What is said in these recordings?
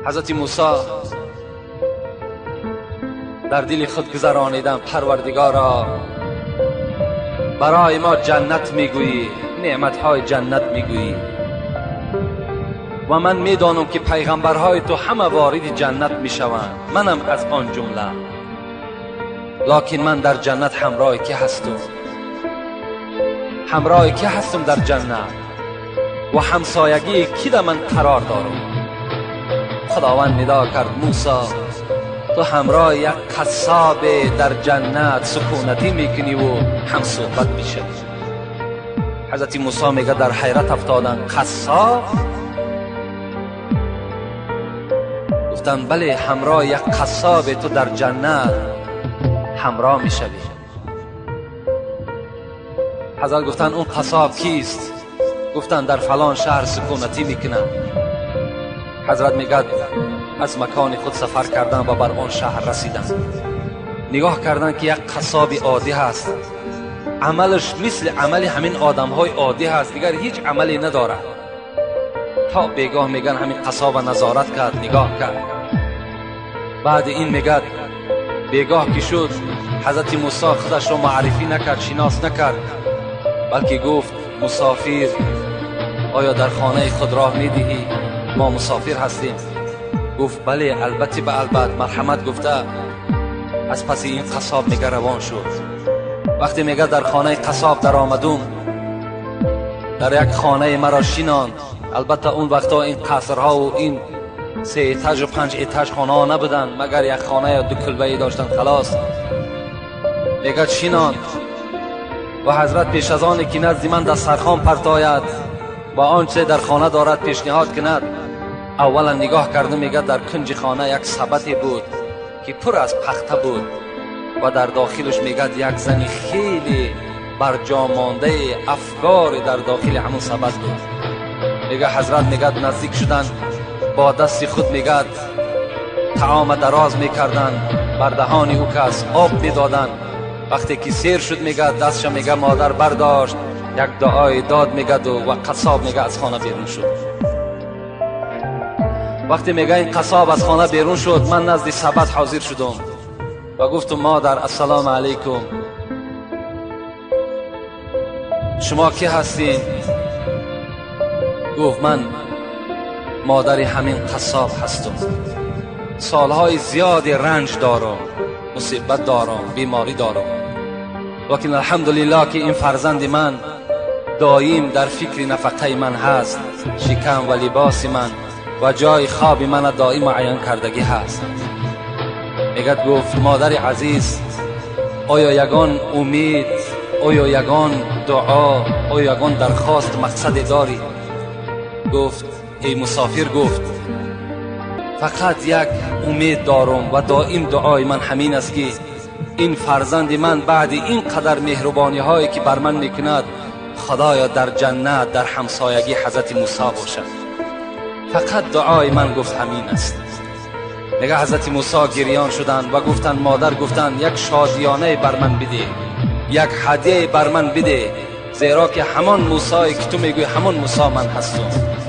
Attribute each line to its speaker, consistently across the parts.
Speaker 1: حضرت موسی در دل خود گذرانیدم پروردگارا برای ما جنت میگویی، نعمتهای جنت میگویی و من میدانم که پیغمبرهای تو همه وارد جنت میشوند، منم از آن جمله. لکن من در جنت همراه کی هستم؟ همراه کی هستم در جنت و همسایگی کی در من قرار دارم؟ خداوند ندا کرد موسی تو همراه یک قصاب در جنت سکونتی میکنی و هم صحبت میشه. حضرت موسی میگه در حیرت افتادن، قصاب؟ گفتن بله، همراه یک قصاب تو در جنت همراه میشوی. حضرت گفتن اون قصاب کیست؟ گفتن در فلان شهر سکونتی میکنن. حضرت میگه از مکان خود سفر کردن و بر آن شهر رسیدن. نگاه کردن که یک قصاب عادی هست، عملش مثل عمل همین آدم های عادی هست، دیگر هیچ عملی نداره. تا بگاه میگن همین قصاب نظارت کرد، نگاه کرد. بعد این میگه بگاه که شد حضرت موسی خودش رو معرفی نکرد، شناس نکرد، بلکه گفت مسافر آیا در خانه خود راه میدهی؟ ما مسافر هستیم. گفت بله البته به البته، مرحمت گفته. از پس این قصاب میگه روان شد. وقتی میگه در خانه قصاب در آمدم، در یک خانه مرا شیناند. البته اون وقتا این قصرها و این 3 ایتاژ و 5 ایتاژ خانه ها نبودن، مگر یک خانه یا 2 کلبه‌ای داشتن خلاص. میگه شیناند و حضرت پیش از آن که نزد من دسترخوان پرتاید و آنچه در خانه دارد پیشنهاد کند، اولا نگاه کرده میگه در کنج خانه یک سبدی بود که پر از پخته بود و در داخلش میگه یک زن خیلی برجا مانده افکار در داخل همون سبد بود. میگه حضرت میگه نزدیک شدن، با دست خود میگه طعام دراز میکردن، بر دهان او کس آب میدادن. وقتی که سیر شد میگه دستش میگه مادر برداشت، یک دعای داد میگه و قصاب میگه از خانه بیرون شد. وقتی میگه این قصاب از خانه بیرون شد، من نزد سبد حاضر شدم و گفتم مادر السلام علیکم، شما کی هستین؟ گفت من مادر همین قصاب هستم، سالهای زیادی رنج دارم، مصیبت دارم، بیماری دارم، لیکن الحمدلله که این فرزند من دایم در فکر نفقه من هست، شکم و لباس من و جای خواب من دائم عیان کردگی هست. میگد گفت مادر عزیز آیا یگان امید، آیا یگان دعا، آیا یگان درخواست مقصد داری؟ گفت ای مسافر، گفت فقط یک امید دارم و دائم دعای من همین است که این فرزند من بعد این قدر مهربانی هایی که بر من میکند، خدایا در جنت در همسایگی حضرت موسی باشد. فقط دعای من گفت همین است. میگه حضرت موسی گریان شدن و گفتن مادر، گفتن یک شادیانه بر من بده، یک هدیه بر من بده، زیرا که همان موسی که تو میگوی همان موسی من هستم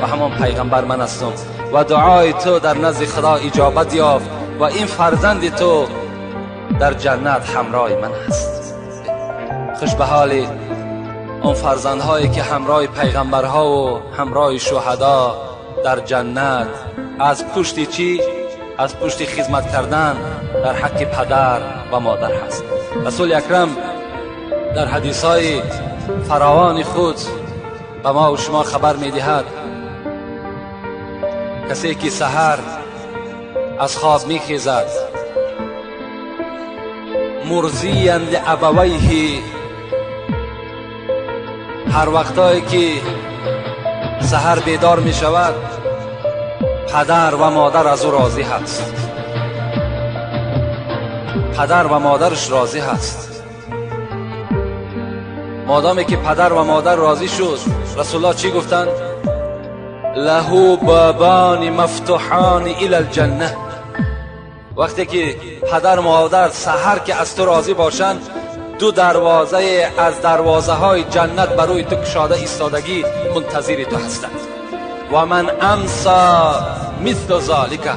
Speaker 1: و همان پیغمبر من هستم و دعای تو در نزد خدا اجابت یافت و این فرزند تو در جنت همراه من هست. خوش به حال اون فرزندهایی که همراه پیغمبرها و همراه شهدا در جنت از پشت چی؟ از پشت خدمت کردن در حق پدر و مادر هست. رسول اکرم در حدیثهای فراوان خود به ما و شما خبر میدهد کسی که سحر از خواب میخیزد مرضیاً لابویه، هر وقتایی که سحر بیدار می شود پدر و مادر از او راضی هست، پدر و مادرش راضی هست. مادامی که پدر و مادر راضی شد، رسول الله چی گفتن؟ له بابان مفتوحان الی الجنه. وقتی که پدر و مادر سحر که از تو راضی باشند، 2 دروازه از دروازه های جنت برای تو کشاده ایستادگی منتظر تو هستند. و من امسا مثل ذالک،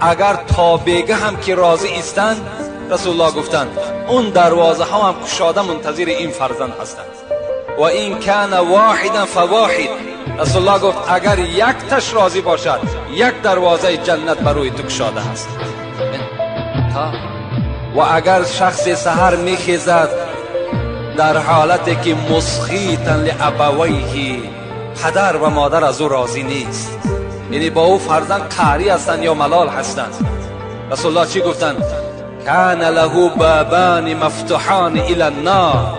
Speaker 1: اگر تا بگه هم که راضی ایستند، رسول الله گفتند اون دروازه ها هم گشاده منتظر این فرزند هستند. و این کان واحدا فواحد، رسول الله گفت اگر یک تش راضی باشد، یک دروازه جنت برای تو گشاده است. و اگر شخص سحر میخیزد در حالتی که مسخیتا لابویه، پدر و مادر از او راضی نیست، یعنی با او فرزند قهری هستند یا ملال هستند، رسول الله چی گفتند؟ کان له بابان مفتوحان الی النار،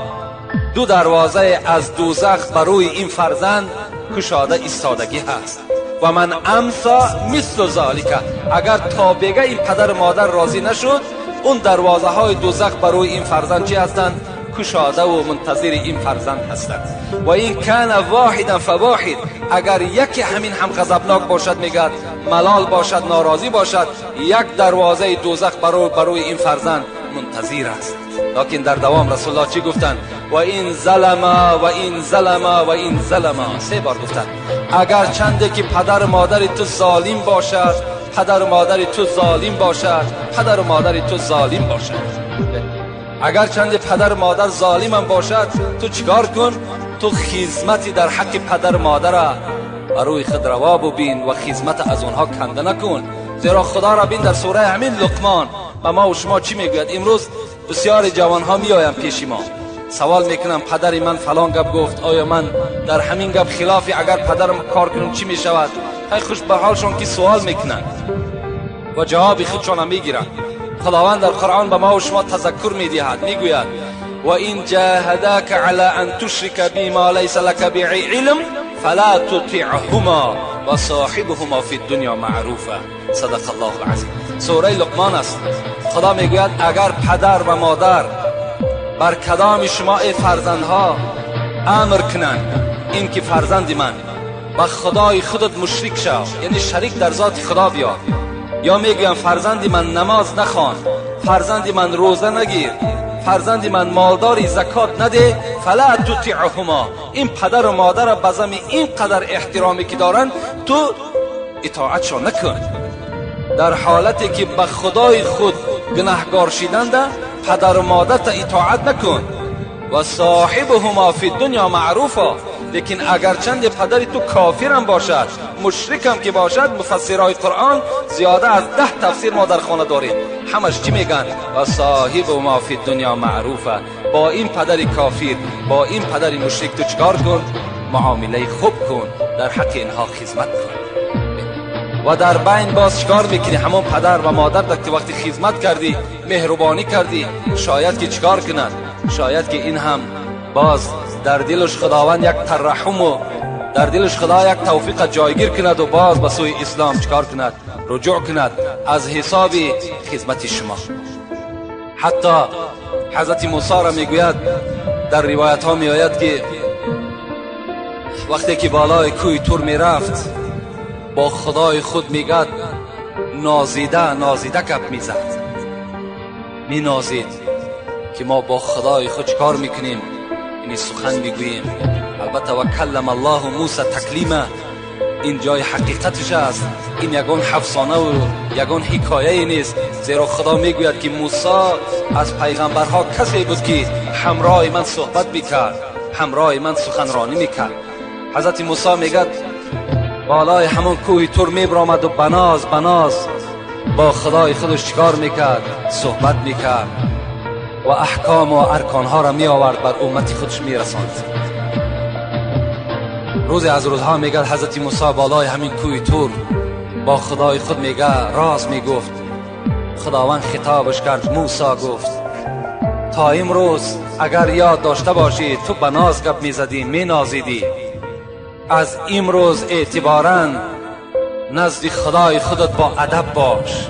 Speaker 1: دو دروازه از دوزخ برای این فرزند گشاده ایستادگی هست. و من امسا مثل ذالک، اگر تا بگه این پدر مادر راضی نشد، اون دروازه های دوزخ برای این فرزند چی هستند؟ گشاده و منتظر این فرزند هستند. و این کان واحدا فواحد، اگر یکی همین هم غضبناک باشد، میگد ملال باشد، ناراضی باشد، یک دروازه دوزخ برای این فرزند منتظر است. لکن در دوام رسول الله چی گفتند؟ و این ظلم و این ظلم و این ظلم، 3 بار گفتند اگر چنده که پدر و مادر تو ظالم باشد، پدر و مادر تو ظالم باشد، پدر و مادر تو ظالم باشد، اگر چند پدر و مادر ظالم هم باشد، تو چیکار کن؟ تو خدمتی در حق پدر و مادر برای خود روا ببین و خدمت از اونها کنده نکن. زیرا خدا را بین در سوره همین لقمان و ما و شما چی میگوید؟ امروز بسیار جوان ها میآیند پیش ما، سوال میکنم پدر من فلان گپ گفت، آیا من در همین گپ خلافی اگر پدرم کار کنم چی میشود؟ خیلی خوش به حالشون که سوال میکنن و جواب خودشون میگیرن. خداوند در قرآن به ما و شما تذکر میدهد، میگوید و این جاهداک علی ان تشرک بی ما لیس لک به علم فلا تطعهما و صاحبهما فی الدنیا معروفا. صدق الله العظیم. سوره لقمان است. خدا میگوید اگر پدر و مادر بر کدام شما ای فرزندها امر کنند این که فرزند من با خدای خودت مشرک شو، یعنی شریک در ذات خدا بیا، یا میگویم فرزند من نماز نخوان، فرزند من روزه نگیر، فرزند من مالداری زکات نده، فلا تطعهما، این پدر و مادر بزم این قدر احترامی که دارن تو اطاعتشو نکن. در حالتی که به خدای خود گناهکار شدند، پدر و مادر تا اطاعت نکن. و صاحبهما فی الدنیا معروفا، لیکن اگر چند پدر تو کافر هم باشد، مشرک هم که باشد، مفسرای قرآن زیاده از 10 تفسیر ما در خانه داریم، همش چی میگن؟ و صاحبهما فی الدنیا معروفا، با این پدر کافر، با این پدر مشرک تو چکار کن؟ معامله خوب کن، در حق اینها خدمت کن. و در بین باز چکار میکنی؟ همون پدر و مادر که وقتی خدمت کردی، مهربانی کردی، شاید که چکار کند؟ شاید که این هم باز در دلش خداوند یک ترحم و در دلش خدا یک توفیق جایگیر کند و باز به سوی اسلام چکار کند؟ رجوع کند از حساب خدمت شما. حتی حضرت موسی را میگوید در روایت ها میآید که وقتی که بالای کوه تور میرفت با خدای خود میگد نازیده گپ میزد، می نازید که ما با خدای خود کار میکنیم، یعنی سخن میگوییم. البته و کلم الله موسی تکلیما، این جای حقیقتش است، این یگان افسانه و یگان حکایه نیست، زیرا خدا میگوید که موسی از پیغمبرها کسی بود که همراه من صحبت میکرد، همراه من سخنرانی میکرد. حضرت موسی میگد بالای همون کوه تور میبرامد و بناز با خدای خودش چیکار میکرد؟ صحبت میکرد و احکام و ارکانها را می آورد بر امت خودش میرساند. روز از روزها میگه حضرت موسی بالای همین کوه تور با خدای خود میگه راز میگفت. خداوند خطابش کرد، موسی گفت تا امروز اگر یاد داشته باشی تو بناز گپ میزدی، مینازیدی، از امروز اعتباراً نزد خدای خودت با ادب باش،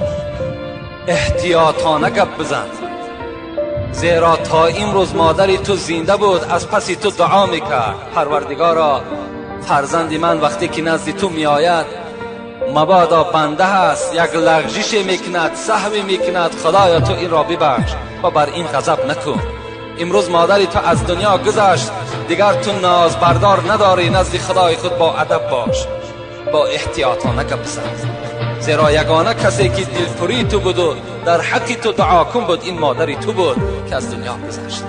Speaker 1: احتیاطانه گپ بزن، زیرا تا امروز مادری تو زنده بود، از پسی تو دعا میکرد پروردگارا فرزند من وقتی که نزد تو میآید مبادا بنده هست، یک لغزش میکند، سهو میکند، خدایا تو این را ببخش و بر این غضب نکن. امروز مادری تو از دنیا گذشت، دیگر تو ناز بردار نداری، نزد خدای خود با ادب باش، با احتیاطانه گپ بزن. زیرا یگانه کسی که دلپوری تو بود و در حق تو دعا کن بود این مادری تو بود که از دنیا گذشت.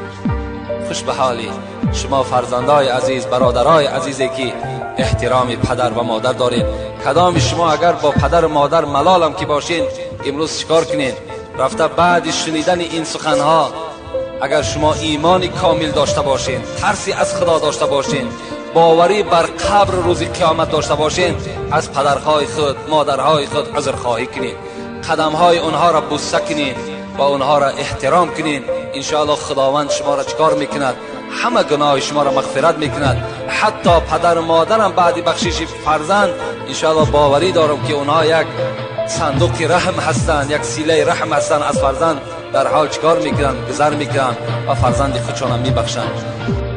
Speaker 1: خوش به حالی شما فرزندای عزیز، برادرای عزیزی که احترام پدر و مادر دارین. کدام شما اگر با پدر و مادر ملالم که باشین امروز چیکار کنین؟ رفته بعد شنیدن این سخنها اگر شما ایمانی کامل داشته باشین، ترسی از خدا داشته باشین، باوری بر قبر روز قیامت داشته باشین، از پدرهای خود مادرهای خود عذرخواهی کنین، قدمهای اونها را بوسه کنین و اونها را احترام کنین. انشاءالله خداوند شما را چکار میکند؟ همه گناه شما را مغفرت میکند. حتی پدر و مادرم بعد بخشش فرزند انشاءالله باوری دارم که اونها یک صندوق رحم هستند، یک سیله رحم هستند. از فرزند در حال چکار میکنند؟ گذر میکنند و فرزند خودشان میبخشند.